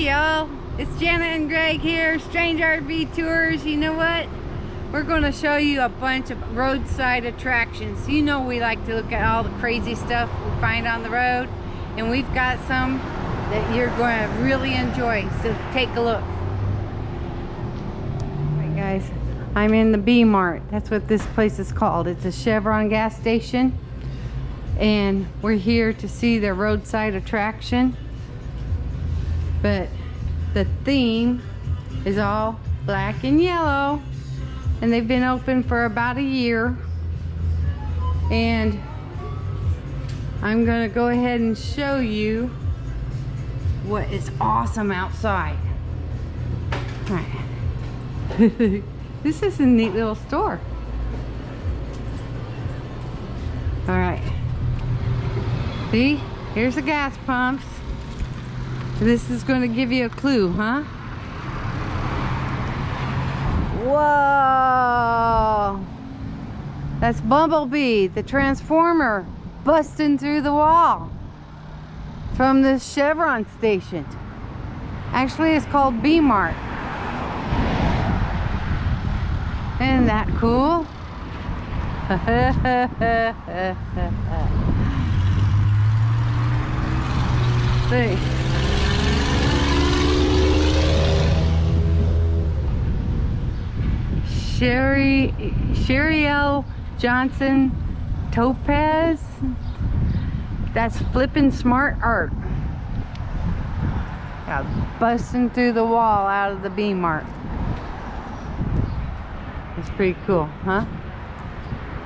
Hey y'all, it's Janet and Greg here, Strange RV Tours. You know what? We're going to show you a bunch of roadside attractions. You know we like to look at all the crazy stuff we find on the road, and we've got some that you're going to really enjoy, so take a look. Alright guys, I'm in the Mart. That's what this place is called. It's a Chevron gas station, and we're here to see their roadside attraction. But the theme is all black and yellow, and they've been open for about a year, and I'm gonna go ahead and show you what is awesome outside. All right. This is a neat little store. All right, see, here's the gas pumps. This is going to give you a clue, huh? Whoa! That's Bumblebee, the Transformer, busting through the wall from this Chevron station. Actually, it's called Mart. Isn't that cool? See. Sherry L. Johnson Topaz. That's flippin' smart art. Yeah, busting through the wall out of the Mart. It's pretty cool, huh?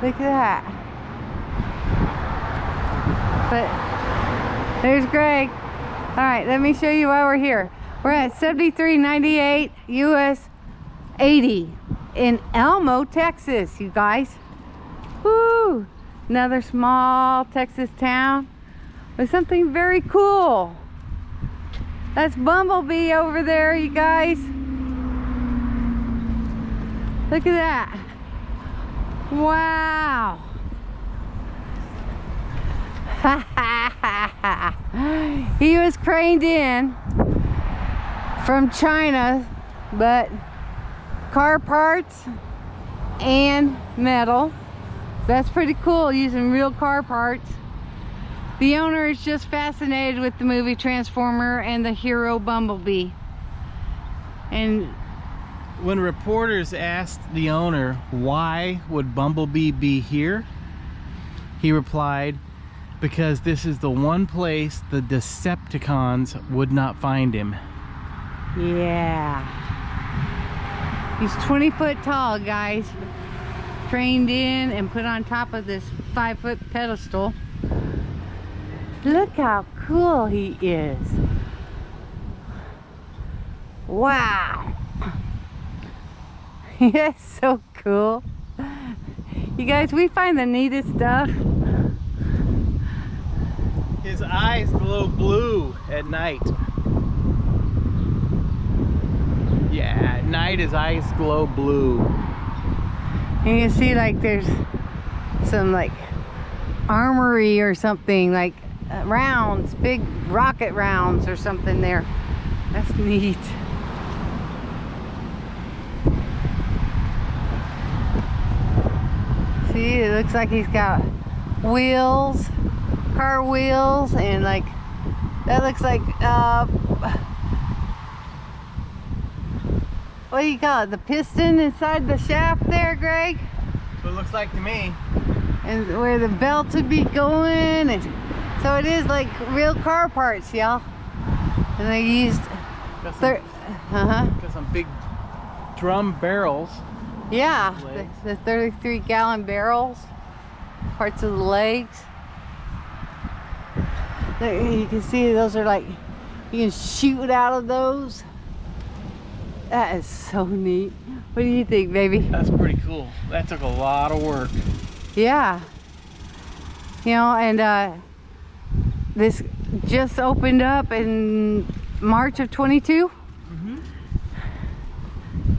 Look at that. But there's Greg. All right, let me show you why we're here. We're at 7398 US 80 in Elmo, Texas, you guys. Woo! Another small Texas town with something very cool. That's Bumblebee over there, you guys. Look at that. Wow. He was craned in from China, but car parts and metal. That's pretty cool, using real car parts. The owner is just fascinated with the movie Transformer and the hero Bumblebee. And when reporters asked the owner why would Bumblebee be here, he replied, because this is the one place the Decepticons would not find him. Yeah. He's 20 foot tall, guys. Trained in and put on top of this 5-foot pedestal. Look how cool he is. Wow. That's so cool. You guys, we find the neatest stuff. His eyes glow blue at night. Yeah, at night his eyes glow blue. And you can see like there's some like armory or something, like rounds, big rocket rounds or something there. That's neat. See, it looks like he's got wheels, car wheels, and like that looks like what do you call it, the piston inside the shaft there, Greg? What it looks like to me. And where the belt would be going, and so it is like real car parts, y'all. And they used got some big drum barrels. Yeah, the 33-gallon barrels, parts of the legs. There, you can see those are like, you can shoot out of those. That is so neat. What do you think, baby? That's pretty cool. That took a lot of work. Yeah. You know, and this just opened up in March of 22.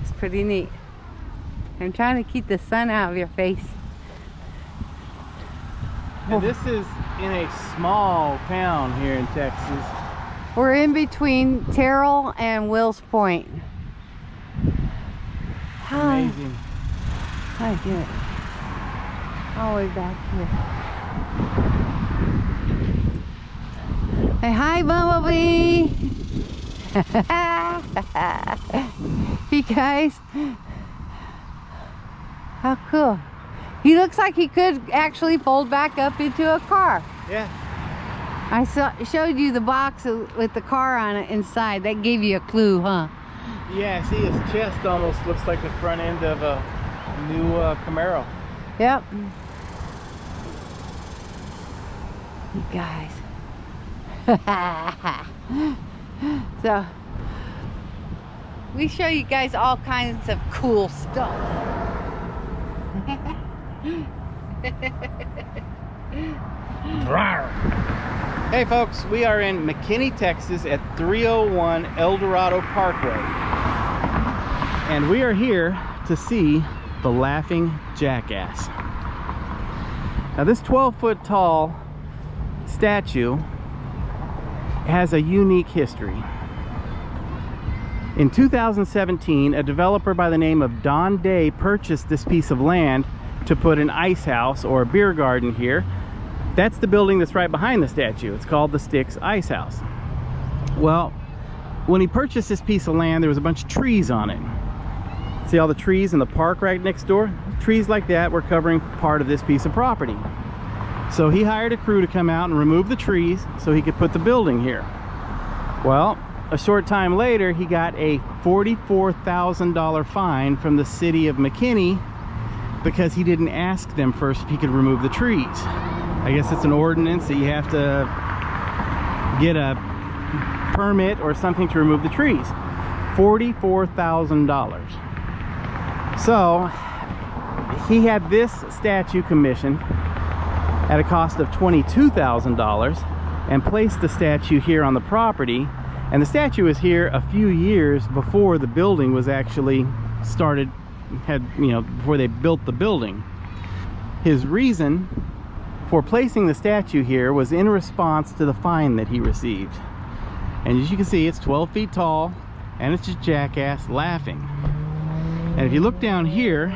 It's pretty neat. I'm trying to keep the sun out of your face. And this is in a small town here in Texas. We're in between Terrell and Wills Point. Hi. Amazing. I get it. All the way back here. Hey, hi, Bumblebee. You guys, how cool. He looks like he could actually fold back up into a car. Yeah. I showed you the box with the car on it inside. That gave you a clue, huh? Yeah, see, his chest almost looks like the front end of a new Camaro. Yep. You guys. So, we show you guys all kinds of cool stuff. Hey folks, we are in McKinney, Texas at 301 El Dorado Parkway. And we are here to see the Laughing Jackass. Now this 12-foot tall statue has a unique history. In 2017, a developer by the name of Don Day purchased this piece of land to put an ice house or a beer garden here. That's the building that's right behind the statue. It's called the Styx Ice House. Well, when he purchased this piece of land, there was a bunch of trees on it. See all the trees in the park right next door? Trees like that were covering part of this piece of property. So he hired a crew to come out and remove the trees so he could put the building here. Well, a short time later, he got a $44,000 fine from the city of McKinney because he didn't ask them first if he could remove the trees. I guess it's an ordinance that you have to get a permit or something to remove the trees. $44,000. So he had this statue commissioned at a cost of $22,000 and placed the statue here on the property. And the statue was here a few years before the building was actually started, before they built the building. His reason for placing the statue here was in response to the fine that he received. And as you can see, it's 12 feet tall and it's just Jackass laughing. And if you look down here,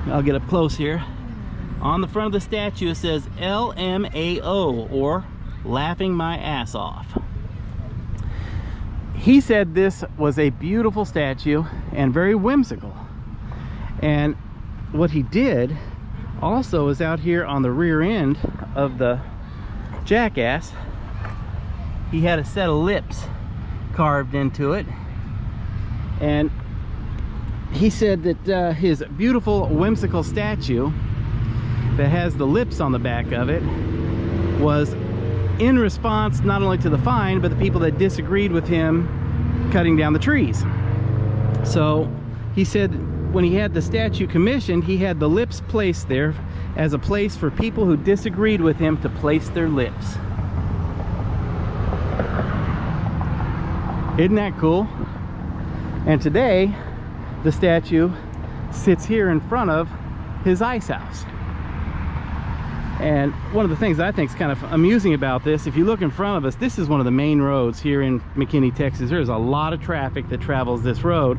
I'll get up close here, on the front of the statue it says LMAO, or laughing my ass off. He said this was a beautiful statue and very whimsical. And what he did also is out here on the rear end of the Jackass, he had a set of lips carved into it. And he said that his beautiful whimsical statue that has the lips on the back of it was in response not only to the fine, but the people that disagreed with him cutting down the trees. So he said when he had the statue commissioned, he had the lips placed there as a place for people who disagreed with him to place their lips. Isn't that cool? And today the statue sits here in front of his ice house. And one of the things that I think is kind of amusing about this, if you look in front of us, this is one of the main roads here in McKinney, Texas. There's a lot of traffic that travels this road.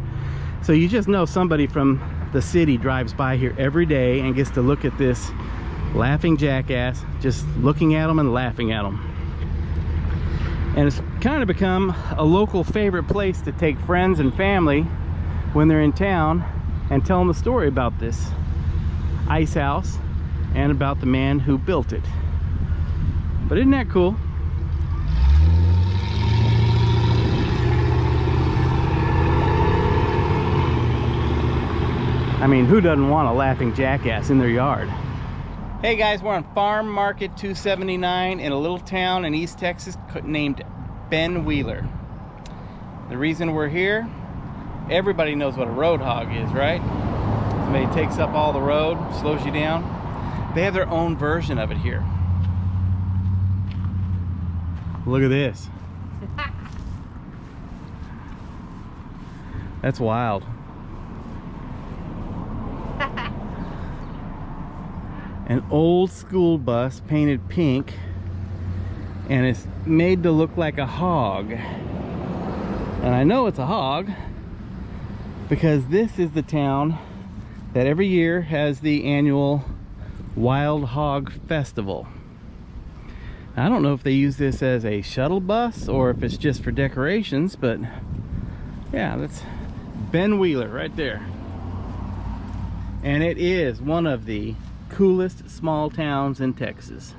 So you just know somebody from the city drives by here every day and gets to look at this laughing Jackass, just looking at them and laughing at them. And it's kind of become a local favorite place to take friends and family when they're in town and tell them the story about this ice house and about the man who built it. But isn't that cool? I mean, who doesn't want a laughing Jackass in their yard? Hey guys, we're on Farm Market 279 in a little town in East Texas named Ben Wheeler. The reason we're here, everybody knows what a road hog is, right? Somebody takes up all the road, slows you down. They have their own version of it here. Look at this. That's wild. An old school bus painted pink, and it's made to look like a hog. And I know it's a hog because this is the town that every year has the annual Wild Hog Festival. I don't know if they use this as a shuttle bus or if it's just for decorations, but yeah, that's Ben Wheeler right there. And it is one of the coolest small towns in Texas.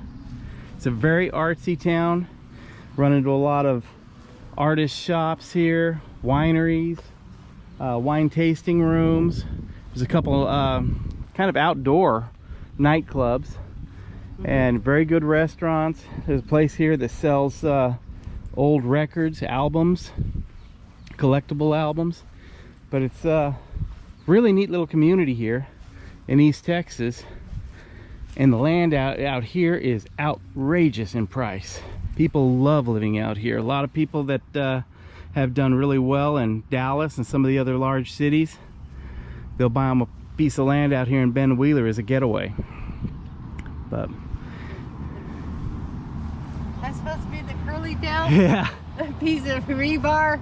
It's a very artsy town. Run into a lot of artist shops here, wineries, wine tasting rooms. There's a couple kind of outdoor nightclubs and very good restaurants. There's a place here that sells old records, albums, collectible albums. But it's a really neat little community here in East Texas. And the land out here is outrageous in price. People love living out here. A lot of people that have done really well in Dallas and some of the other large cities, they'll buy them a piece of land out here in Ben Wheeler as a getaway. But that's supposed to be the curly tail? yeah. A piece of rebar.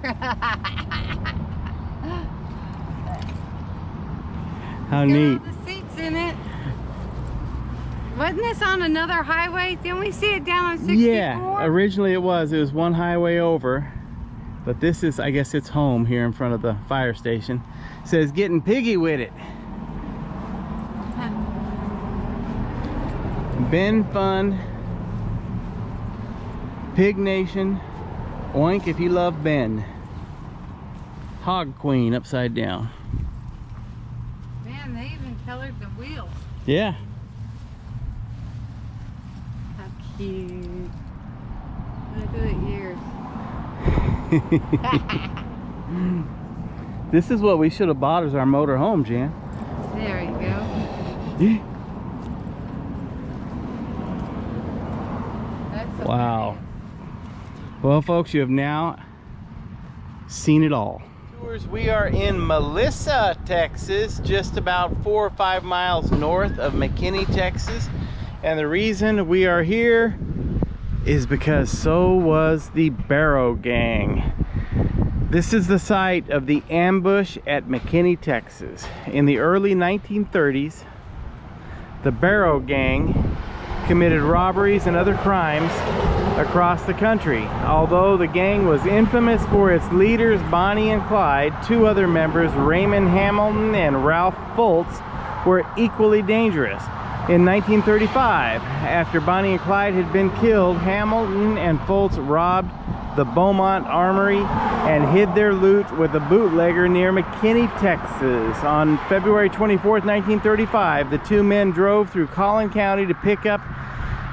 How neat. Got all the seats in it. Wasn't this on another highway? Didn't we see it down on 64? Yeah, originally it was one highway over, but this is, I guess it's home here in front of the fire station. It says getting piggy with it. Ben Fund, Pig Nation, oink if you love Ben. Hog Queen upside down. Man, they even colored the wheels. Yeah. How cute. Look at the ears. This is what we should have bought as our motor home, Jan. There you go. Yeah. That's so Wow. Well, folks, you have now seen it all. We are in Melissa, Texas, just about 4 or 5 miles north of McKinney, Texas. And the reason we are here is because so was the Barrow Gang. This is the site of the ambush at McKinney, Texas. In the early 1930s, the Barrow Gang committed robberies and other crimes across the country. Although the gang was infamous for its leaders Bonnie and Clyde, 2 other members, Raymond Hamilton and Ralph Fultz, were equally dangerous. In 1935, after Bonnie and Clyde had been killed, Hamilton and Fultz robbed the Beaumont Armory and hid their loot with a bootlegger near McKinney, Texas. On February 24th, 1935, the 2 men drove through Collin County to pick up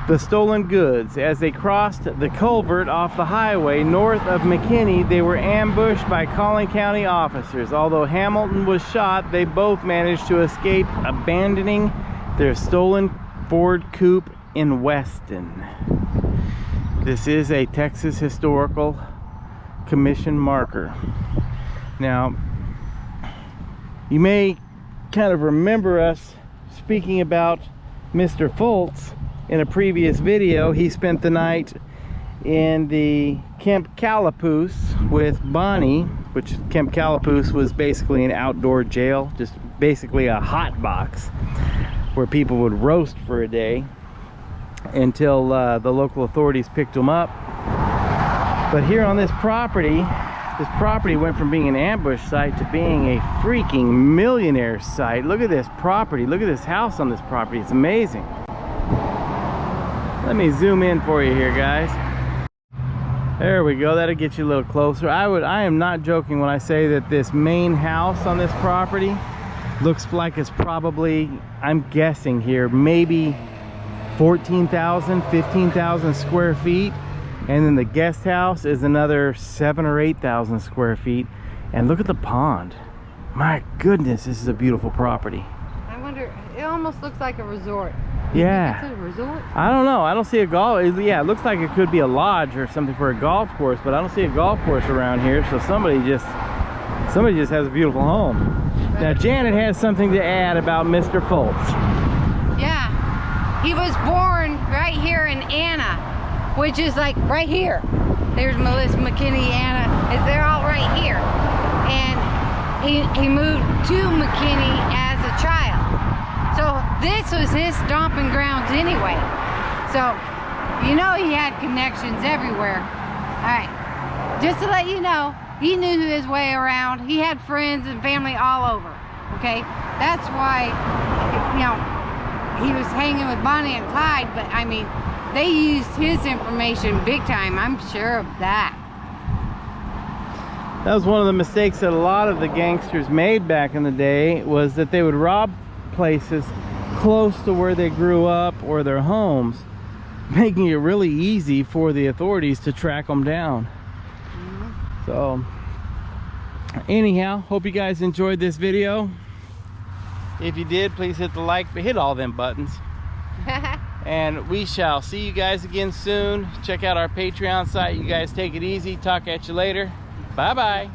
the stolen goods. As they crossed the culvert off the highway north of McKinney, they were ambushed by Collin County officers. Although Hamilton was shot, they both managed to escape, abandoning their stolen Ford coupe in Weston. This is a Texas Historical Commission marker. Now, you may kind of remember us speaking about Mr. Fultz in a previous video. He spent the night in the Camp Calapoose with Bonnie, which Camp Calapoose was basically an outdoor jail, just basically a hot box where people would roast for a day until the local authorities picked them up. But here on this property went from being an ambush site to being a freaking millionaire site. Look at this property. Look at this house on this property. It's amazing. Let me zoom in for you here, guys. There we go. That'll get you a little closer. I am not joking when I say that this main house on this property looks like it's probably, I'm guessing here, maybe 14,000, 15,000 square feet. And then the guest house is another 7,000 or 8,000 square feet. And look at the pond. My goodness, this is a beautiful property. I wonder, it almost looks like a resort. Yeah. It's a resort? I don't know. I don't see a golf. Yeah, it looks like it could be a lodge or something for a golf course, but I don't see a golf course around here. So somebody just has a beautiful home. Right. Now Janet has something to add about Mr. Fultz. Yeah. He was born right here in Anna. which is like right here. There's Melissa, McKinney, Anna, they're all right here. And he moved to McKinney as a child. So this was his stomping grounds anyway. So, you know, he had connections everywhere. All right, just to let you know, he knew his way around. He had friends and family all over, okay? That's why, you know, he was hanging with Bonnie and Clyde, but I mean, they used his information big time. I'm sure of that. That was one of the mistakes that a lot of the gangsters made back in the day, was that they would rob places close to where they grew up or their homes, making it really easy for the authorities to track them down. So anyhow, hope you guys enjoyed this video. If you did, please hit the like, but hit all them buttons. And we shall see you guys again soon. Check out our Patreon site. You guys take it easy. Talk at you later. Bye bye.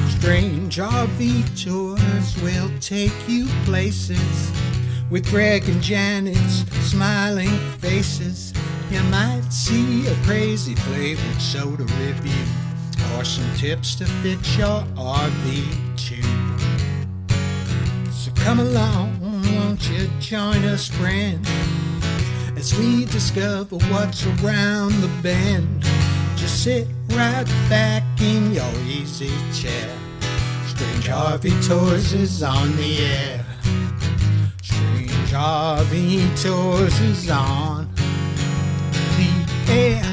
Strange RV tours will take you places with Greg and Janet's smiling faces. You might see a crazy flavored soda review or some tips to fit your RV too. So come along, won't you join us, friend, as we discover what's around the bend. Just sit right back in your easy chair. Strange RV Tours is on the air. Strange RV Tours is on the air.